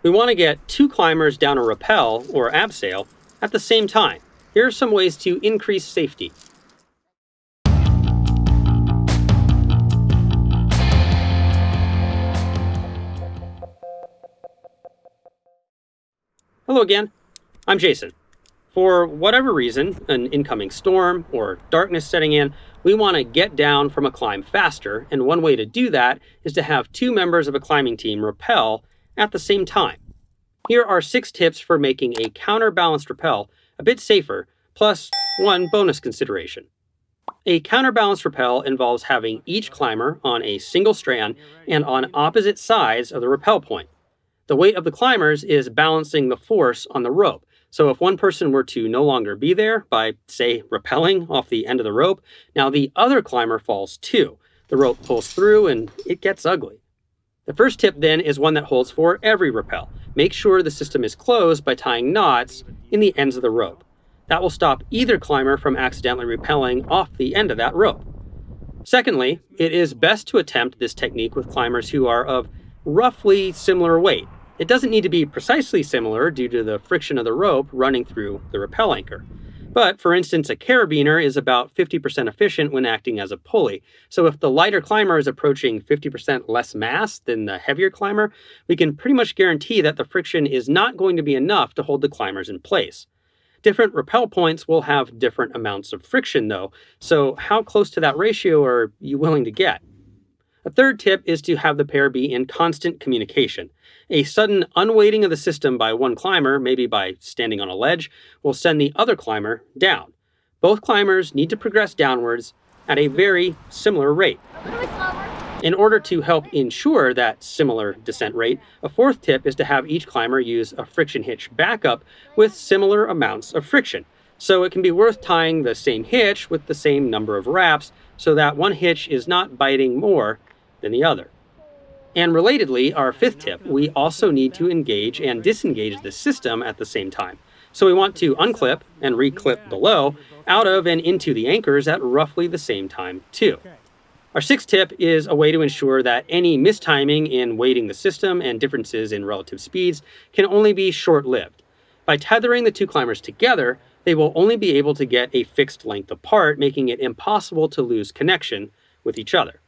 We want to get two climbers down a rappel or abseil at the same time. Here are some ways to increase safety. Hello again, I'm Jason. For whatever reason, an incoming storm or darkness setting in, we want to get down from a climb faster, and one way to do that is to have two members of a climbing team rappel at the same time. Here are 6 tips for making a counterbalanced rappel a bit safer, plus one bonus consideration. A counterbalanced rappel involves having each climber on a single strand and on opposite sides of the rappel point. The weight of the climbers is balancing the force on the rope. So if one person were to no longer be there by, say, rappelling off the end of the rope, now the other climber falls too. The rope pulls through and it gets ugly. The first tip then is one that holds for every rappel. Make sure the system is closed by tying knots in the ends of the rope. That will stop either climber from accidentally rappelling off the end of that rope. Secondly, it is best to attempt this technique with climbers who are of roughly similar weight. It doesn't need to be precisely similar due to the friction of the rope running through the rappel anchor. But for instance, a carabiner is about 50% efficient when acting as a pulley. So if the lighter climber is approaching 50% less mass than the heavier climber, we can pretty much guarantee that the friction is not going to be enough to hold the climbers in place. Different rappel points will have different amounts of friction though, so how close to that ratio are you willing to get? A third tip is to have the pair be in constant communication. A sudden unweighting of the system by one climber, maybe by standing on a ledge, will send the other climber down. Both climbers need to progress downwards at a very similar rate. In order to help ensure that similar descent rate, a fourth tip is to have each climber use a friction hitch backup with similar amounts of friction. So it can be worth tying the same hitch with the same number of wraps so that one hitch is not biting more than the other. And relatedly, our fifth tip, we also need to engage and disengage the system at the same time. So we want to unclip and reclip below, out of and into the anchors at roughly the same time too. Our sixth tip is a way to ensure that any mistiming in weighting the system and differences in relative speeds can only be short-lived. By tethering the two climbers together, they will only be able to get a fixed length apart, making it impossible to lose connection with each other.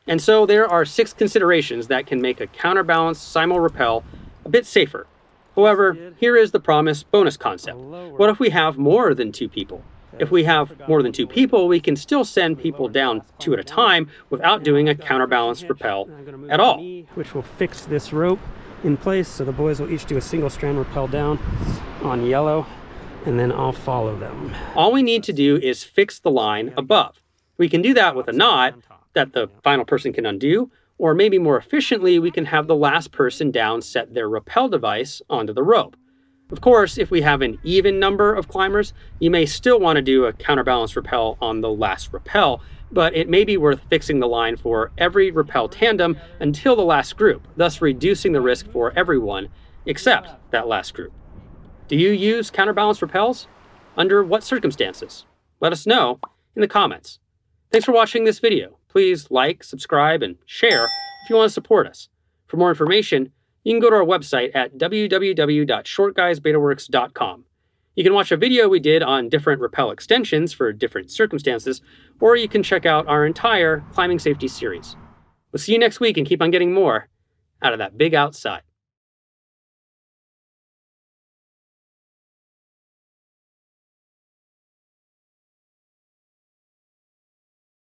And so there are 6 considerations that can make a counterbalanced simul-rappel a bit safer. However, here is the promised bonus concept. What if we have more than 2 people? If we have more than 2 people, we can still send people down 2 at a time without doing a counterbalanced rappel at all. Which will fix this rope in place, so the boys will each do a single strand rappel down on yellow, and then I'll follow them. All we need to do is fix the line above. We can do that with a knot that the final person can undo, or maybe more efficiently, we can have the last person down set their rappel device onto the rope. Of course, if we have an even number of climbers, you may still want to do a counterbalanced rappel on the last rappel, but it may be worth fixing the line for every rappel tandem until the last group, thus reducing the risk for everyone except that last group. Do you use counterbalanced rappels? Under what circumstances? Let us know in the comments. Thanks for watching this video. Please like, subscribe, and share if you want to support us. For more information, you can go to our website at www.shortguysbetaworks.com. You can watch a video we did on different rappel extensions for different circumstances, or you can check out our entire climbing safety series. We'll see you next week and keep on getting more out of that big outside.